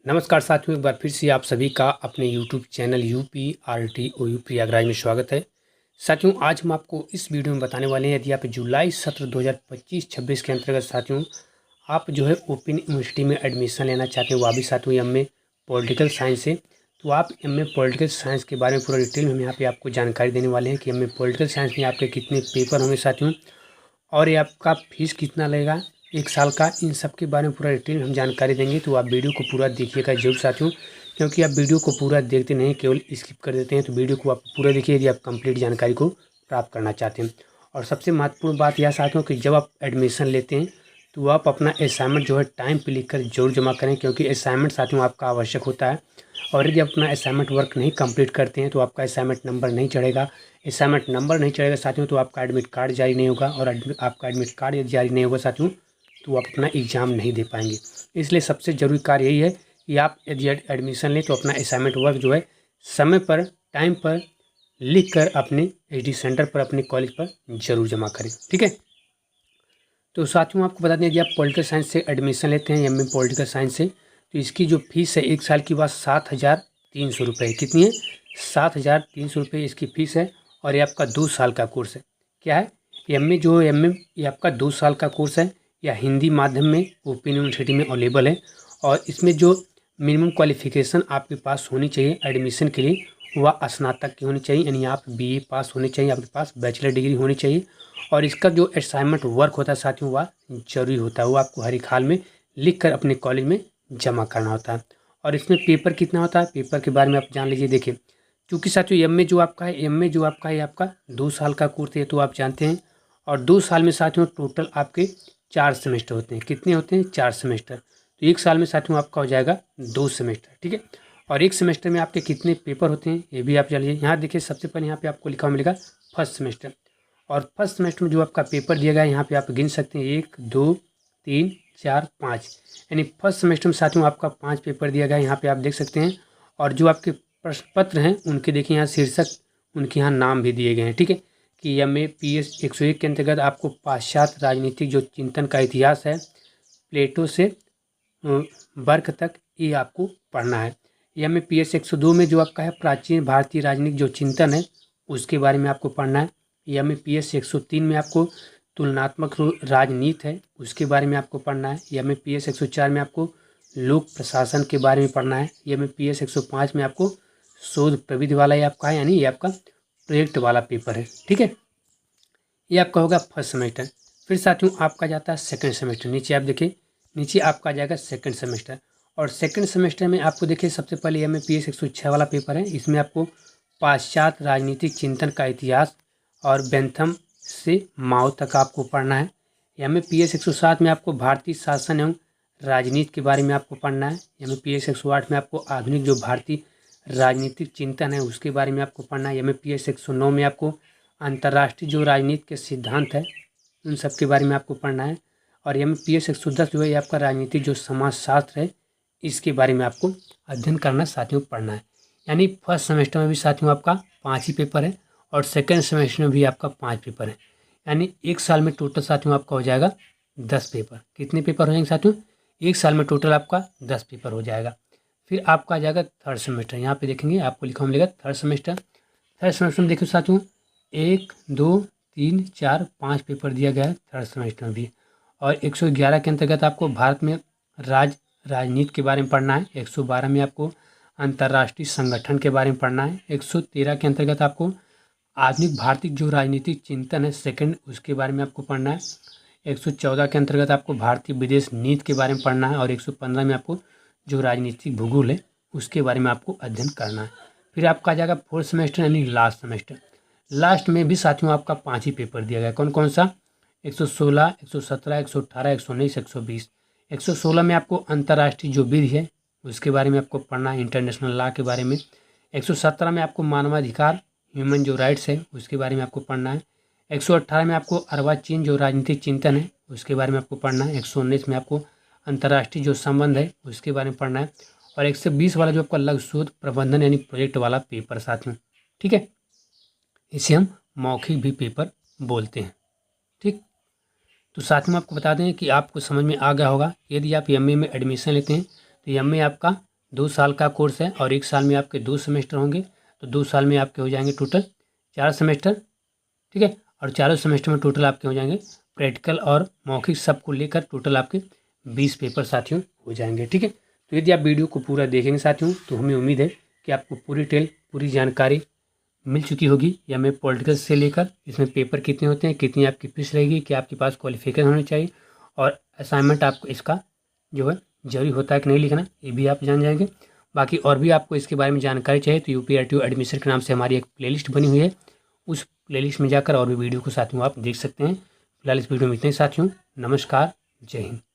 नमस्कार साथियों, एक बार फिर से आप सभी का अपने यूट्यूब चैनल UPRTOU प्रयागराज में स्वागत है। साथियों, आज हम आपको इस वीडियो में बताने वाले हैं, यदि आप जुलाई सत्र 2025-26 के अंतर्गत साथियों आप जो है ओपन यूनिवर्सिटी में एडमिशन लेना चाहते हैं, वह भी साथियों एमए पॉलिटिकल साइंस से, तो आप एमए पॉलिटिकल साइंस के बारे में पूरा डिटेल में हम यहाँ पे आपको जानकारी देने वाले हैं कि एमए पॉलिटिकल साइंस में आपके कितने पेपर होंगे साथियों, और ये आपका फीस कितना लगेगा एक साल का। इन सब के बारे में पूरा डिटेल हम जानकारी देंगे, तो आप वीडियो को पूरा देखिएगा जरूर साथियों, क्योंकि आप वीडियो को पूरा देखते नहीं, केवल स्किप कर देते हैं। तो वीडियो को आप पूरा देखिए यदि आप कंप्लीट जानकारी को प्राप्त करना चाहते हैं। और सबसे महत्वपूर्ण बात यह साथियों कि जब आप एडमिशन लेते हैं तो आप अपना असाइनमेंट जो है टाइम पे लिखकर जरूर जमा करें, क्योंकि असाइनमेंट साथियों आपका आवश्यक होता है। और यदि अपना असाइनमेंट वर्क नहीं कंप्लीट करते हैं तो आपका असाइनमेंट नंबर नहीं चढ़ेगा। असाइनमेंट नंबर नहीं चढ़ेगा साथियों तो आपका एडमिट कार्ड जारी नहीं होगा, और आपका एडमिट कार्ड यदि जारी नहीं होगा साथियों तो आप अपना एग्ज़ाम नहीं दे पाएंगे। इसलिए सबसे ज़रूरी कार्य यही है कि आप यदि एडमिशन लें तो अपना असाइनमेंट वर्क जो है समय पर टाइम पर लिख कर अपने HD सेंटर पर अपने कॉलेज पर जरूर जमा करें। ठीक है, तो साथियों आपको बता दें, यदि आप पॉलिटिकल साइंस से एडमिशन लेते हैं एमए पॉलिटिकल साइंस से, तो इसकी जो फीस है एक साल की बात 7,300 रुपये। कितनी है? 7,300 रुपये इसकी फ़ीस है। और ये आपका 2 साल का कोर्स है। क्या है? एमए जो है एमए ये आपका 2 साल का कोर्स है, या हिंदी माध्यम में ओपन यूनिवर्सिटी में अवेलेबल है। और इसमें जो मिनिमम क्वालिफिकेशन आपके पास होनी चाहिए एडमिशन के लिए, वह स्नातक की होनी चाहिए, यानी आप BA पास होने चाहिए, आपके पास बैचलर डिग्री होनी चाहिए। और इसका जो असाइनमेंट वर्क होता है साथियों वह जरूरी होता है, वो आपको हर एक हाल में लिख कर अपने कॉलेज में जमा करना होता है। और इसमें पेपर कितना होता है, पेपर के बारे में आप जान लीजिए। देखिए, क्योंकि साथियों एमए जो आपका है, एमए जो आपका है ये आपका 2 साल का कोर्स है, तो आप जानते हैं। और 2 साल में साथियों टोटल आपके 4 सेमेस्टर होते हैं। कितने होते हैं? 4 सेमेस्टर। तो एक साल में साथियों आपका हो जाएगा 2 सेमेस्टर। ठीक है, और एक सेमेस्टर में आपके कितने पेपर होते हैं ये भी आप जानिए। यहाँ देखिए, सबसे पहले यहाँ पे आपको लिखा हुआ मिलेगा फर्स्ट सेमेस्टर। और फर्स्ट सेमेस्टर में जो आपका पेपर दिया गया है यहाँ पे आप गिन सकते हैं 1 2 3 4 5, यानी फर्स्ट सेमेस्टर में साथियों आपका 5 पेपर दिया गया है, यहाँ पे आप देख सकते हैं। और जो आपके प्रश्न पत्र हैं उनके देखिए यहाँ शीर्षक, उनके यहाँ नाम भी दिए गए हैं। ठीक है, कि एमए PS 101 के अंतर्गत आपको पाश्चात्य राजनीतिक जो चिंतन का इतिहास है प्लेटो से बर्क तक, ये आपको पढ़ना है। एमए PS 102 में जो आपका है प्राचीन भारतीय राजनीतिक जो चिंतन है उसके बारे में आपको पढ़ना है। एमए PS 103 में आपको तुलनात्मक राजनीति है उसके बारे में आपको पढ़ना है। एमए PS 104 में आपको लोक प्रशासन के बारे में पढ़ना है। एमए PS 105 में आपको शोध प्रविधि वाला ये आपका है, यानी ये आपका प्रोजेक्ट वाला पेपर है। ठीक है, ये आपका होगा फर्स्ट सेमेस्टर। फिर साथियों आपका जाता है सेकंड सेमेस्टर। नीचे आप देखिए, नीचे आपका जाएगा सेकंड सेमेस्टर। और सेकंड सेमेस्टर में आपको देखिए सबसे पहले एमए PS 106 वाला पेपर है। इसमें आपको पाश्चात्य राजनीतिक चिंतन का इतिहास और बेंथम से माओ तक आपको पढ़ना है। एमए PS 107 में आपको भारतीय शासन एवं राजनीति के बारे में आपको पढ़ना है। एमए PS 108 में आपको आधुनिक जो भारतीय राजनीतिक चिंतन है उसके बारे में आपको पढ़ना है। एमए PS 109 में आपको अंतर्राष्ट्रीय जो राजनीति के सिद्धांत है उन सब के बारे में आपको पढ़ना है। और एमए PS 110 जो है ये आपका राजनीतिक जो समाजशास्त्र है इसके बारे में आपको अध्ययन करना साथियों पढ़ना है। यानी फर्स्ट सेमेस्टर में भी साथियों आपका 5 ही पेपर है, और सेकेंड सेमेस्टर में भी आपका 5 पेपर है। यानी एक साल में टोटल साथियों आपका हो जाएगा 10 पेपर। कितने पेपर हो जाएंगे साथियों? एक साल में टोटल आपका 10 पेपर हो जाएगा। फिर आपका आ जाएगा थर्ड सेमेस्टर। यहाँ पे देखेंगे आपको लिखा हुआ मिलेगा थर्ड सेमेस्टर। थर्ड सेमेस्टर में देखिए साथियों 1 2 3 4 5 पेपर दिया गया है थर्ड सेमेस्टर में भी। और 111 के अंतर्गत आपको भारत में राजनीति के बारे में पढ़ना है। 112 में आपको अंतर्राष्ट्रीय संगठन के बारे में पढ़ना है। 113 के अंतर्गत आपको आधुनिक भारतीय जो राजनीतिक चिंतन है सेकंड उसके बारे में आपको पढ़ना है। 114 के अंतर्गत आपको भारतीय विदेश नीति के बारे में पढ़ना है। और 115 में आपको जो राजनीतिक भूगोल है उसके बारे में आपको अध्ययन करना है। फिर आपका आ जाएगा फोर्थ सेमेस्टर यानी लास्ट सेमेस्टर। लास्ट में भी साथियों आपका 5 ही पेपर दिया गया। कौन कौन सा? 116 117 118 119 120। 116 में आपको अंतर्राष्ट्रीय जो विधि है उसके बारे में आपको पढ़ना है, इंटरनेशनल लॉ के बारे में। 117 में आपको मानवाधिकार ह्यूमन जो राइट्स है उसके बारे में आपको पढ़ना है। 118 में आपको अर्वाचीन जो राजनीतिक चिंतन है उसके बारे में आपको पढ़ना है। 119 में आपको अंतर्राष्ट्रीय जो संबंध है उसके बारे में पढ़ना है। और 120 वाला जो आपका लघु शोध प्रबंधन यानी प्रोजेक्ट वाला पेपर साथियों। ठीक है, इसे हम मौखिक भी पेपर बोलते हैं। ठीक, तो साथ में आपको बता दें कि आपको समझ में आ गया होगा, यदि आप एमए में एडमिशन लेते हैं तो एमए आपका 2 साल का कोर्स है और 1 साल में आपके 2 सेमेस्टर होंगे, तो 2 साल में आपके हो जाएंगे टोटल 4 सेमेस्टर, ठीक है। और चारों सेमेस्टर में टोटल आपके हो जाएंगे प्रैक्टिकल और मौखिक सबको लेकर टोटल आपके 20 पेपर साथियों हो जाएंगे, ठीक है। तो यदि आप वीडियो को पूरा देखेंगे साथियों तो हमें उम्मीद है कि आपको पूरी जानकारी मिल चुकी होगी। या मैं पॉलिटिकल से लेकर इसमें पेपर कितने होते हैं, कितनी आपकी फीस रहेगी, क्या आपके पास क्वालिफिकेशन होनी चाहिए और असाइनमेंट आपको इसका जो है जरूरी होता है कि नहीं लिखना, ये भी आप जान जाएंगे। बाकी और भी आपको इसके बारे में जानकारी चाहिए तो यूपीआरटीओ एडमिशन के नाम से हमारी एक प्लेलिस्ट बनी हुई है, उस प्लेलिस्ट में जाकर और भी वीडियो को साथियों आप देख सकते हैं। फिलहाल इस वीडियो में इतने ही साथियों, नमस्कार, जय हिंद।